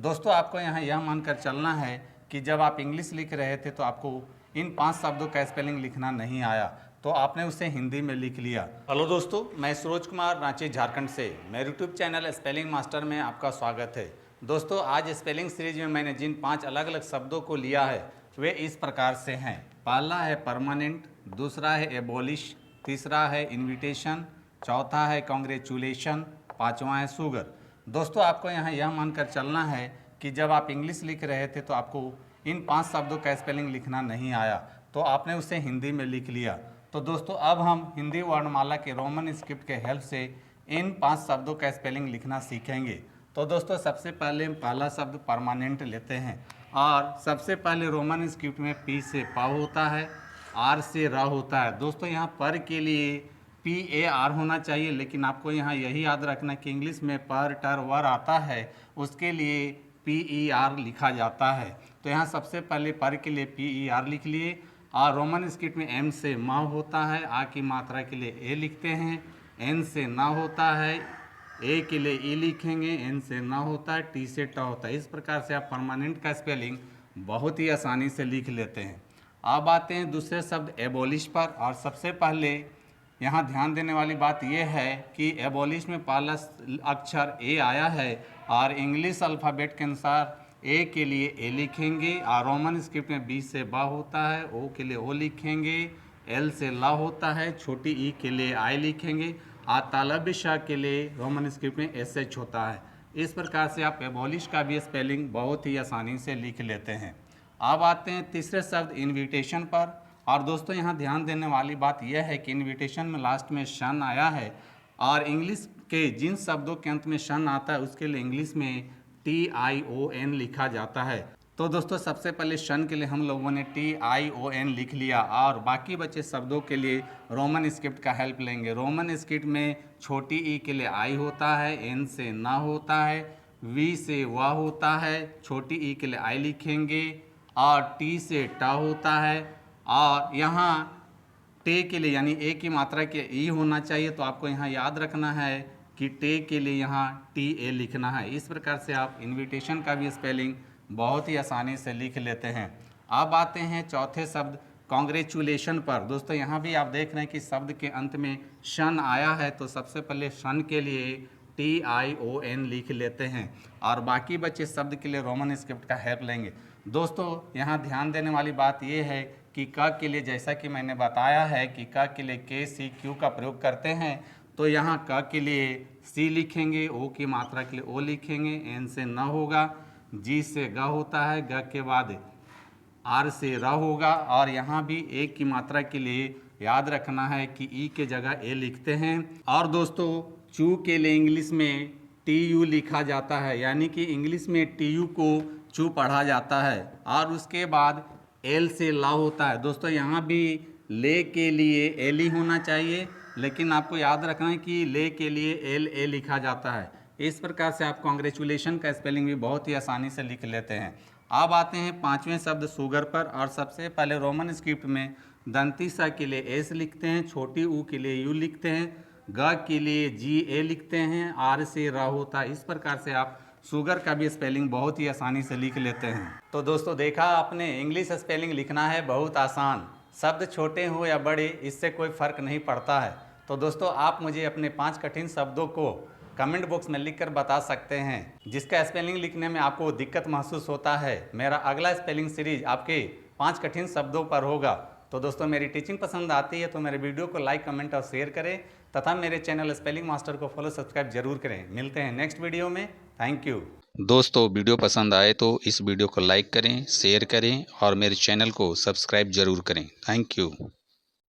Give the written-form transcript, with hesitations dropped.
दोस्तों आपको यहाँ यह मानकर चलना है कि जब आप इंग्लिश लिख रहे थे तो आपको इन 5 शब्दों का स्पेलिंग लिखना नहीं आया, तो आपने उसे हिंदी में लिख लिया। हेलो दोस्तों, मैं सरोज कुमार रांची झारखंड से मेरे यूट्यूब चैनल स्पेलिंग मास्टर में आपका स्वागत है। दोस्तों आज स्पेलिंग सीरीज में मैंने जिन 5 अलग अलग शब्दों को लिया है वे इस प्रकार से हैं। पहला है परमानेंट, दूसरा है एबॉलिश, तीसरा है इन्विटेशन, चौथा है कांग्रेचुलेशन, पाँचवा है शुगर। दोस्तों आपको यहाँ यह मानकर चलना है कि जब आप इंग्लिश लिख रहे थे तो आपको इन 5 शब्दों का स्पेलिंग लिखना नहीं आया, तो आपने उसे हिंदी में लिख लिया। तो दोस्तों अब हम हिंदी वर्णमाला के रोमन स्क्रिप्ट के हेल्प से इन 5 शब्दों का स्पेलिंग लिखना सीखेंगे। तो दोस्तों सबसे पहले हम पहला शब्द परमानेंट लेते हैं, और सबसे पहले रोमन स्क्रिप्ट में पी से प होता है, आर से र होता है। दोस्तों यहाँ पर के लिए PAR होना चाहिए, लेकिन आपको यहाँ यही याद रखना कि इंग्लिश में पर टर वर आता है उसके लिए PER लिखा जाता है। तो यहाँ सबसे पहले पर के लिए PER लिख लिए। और रोमन स्क्रिप्ट में M से म होता है, आ की मात्रा के लिए A लिखते हैं, N से न होता है, A के लिए E लिखेंगे, N से न होता है, T से ट होता है। इस प्रकार से आप परमानेंट का स्पेलिंग बहुत ही आसानी से लिख लेते हैं। अब आते हैं दूसरे शब्द एबॉलिश पर, और सबसे पहले यहाँ ध्यान देने वाली बात यह है कि एबॉलिश में पहला अक्षर ए आया है, और इंग्लिश अल्फ़ाबेट के अनुसार ए के लिए ए लिखेंगे, और रोमन स्क्रिप्ट में बी से बा होता है, ओ के लिए ओ लिखेंगे, एल से ला होता है, छोटी ई के लिए आई लिखेंगे, और तालव्य श के लिए रोमन स्क्रिप्ट में SH होता है। इस प्रकार से आप एबॉलिश का भी स्पेलिंग बहुत ही आसानी से लिख लेते हैं। अब आते हैं तीसरे शब्द इन्विटेशन पर, और दोस्तों यहाँ ध्यान देने वाली बात यह है कि इन्विटेशन में लास्ट में शन आया है, और इंग्लिश के जिन शब्दों के अंत में शन आता है उसके लिए इंग्लिश में TION लिखा जाता है। तो दोस्तों सबसे पहले शन के लिए हम लोगों ने TION लिख लिया, और बाकी बचे शब्दों के लिए रोमन स्क्रिप्ट का हेल्प लेंगे। रोमन स्क्रिप्ट में छोटी ई के लिए आई होता है, N से ना होता है, V से व होता है, छोटी ई के लिए आई लिखेंगे, और T से ट होता है, और यहाँ टे के लिए यानी ए की मात्रा के ई होना चाहिए। तो आपको यहाँ याद रखना है कि टे के लिए यहाँ TA लिखना है। इस प्रकार से आप इन्विटेशन का भी स्पेलिंग बहुत ही आसानी से लिख लेते हैं। अब आते हैं चौथे शब्द कांग्रेचुलेशन पर। दोस्तों यहाँ भी आप देख रहे हैं कि शब्द के अंत में शन आया है, तो सबसे पहले शन के लिए TION लिख लेते हैं, और बाकी बचे शब्द के लिए रोमन स्क्रिप्ट का हेल्प लेंगे। दोस्तों यहाँ ध्यान देने वाली बात यह है कि क के लिए जैसा कि मैंने बताया है कि क के लिए KCQ का प्रयोग करते हैं, तो यहाँ क के लिए C लिखेंगे, O की मात्रा के लिए O लिखेंगे, N से न होगा, G से ग होता है, ग के बाद R से र होगा, और यहाँ भी A की मात्रा के लिए याद रखना है कि E के जगह A लिखते हैं। और दोस्तों चू के लिए इंग्लिश में TU लिखा जाता है, यानी कि इंग्लिश में TU को चू पढ़ा जाता है, और उसके बाद एल से ला होता है। दोस्तों यहाँ भी ले के लिए एल ही होना चाहिए, लेकिन आपको याद रखना है कि ले के लिए LA लिखा जाता है। इस प्रकार से आप कांग्रेचुलेशन का स्पेलिंग भी बहुत ही आसानी से लिख लेते हैं। अब आते हैं पांचवें शब्द शुगर पर, और सबसे पहले रोमन स्क्रिप्ट में दंती स के लिए S लिखते हैं, छोटी ऊ के लिए U लिखते हैं, ग के लिए GA लिखते हैं, R से र होता है। इस प्रकार से आप शुगर का भी स्पेलिंग बहुत ही आसानी से लिख लेते हैं। तो दोस्तों देखा आपने, इंग्लिश स्पेलिंग लिखना है बहुत आसान, शब्द छोटे हो या बड़े इससे कोई फ़र्क नहीं पड़ता है। तो दोस्तों आप मुझे अपने 5 कठिन शब्दों को कमेंट बॉक्स में लिखकर बता सकते हैं जिसका स्पेलिंग लिखने में आपको दिक्कत महसूस होता है। मेरा अगला स्पेलिंग सीरीज आपके 5 कठिन शब्दों पर होगा। तो दोस्तों मेरी टीचिंग पसंद आती है तो मेरे वीडियो को लाइक, कमेंट और शेयर करें, तथा मेरे चैनल स्पेलिंग मास्टर को फॉलो, सब्सक्राइब जरूर करें। मिलते हैं नेक्स्ट वीडियो में। Thank you. दोस्तों वीडियो पसंद आए तो इस वीडियो को लाइक करें, शेयर करें और मेरे चैनल को सब्सक्राइब जरूर करें। Thank you.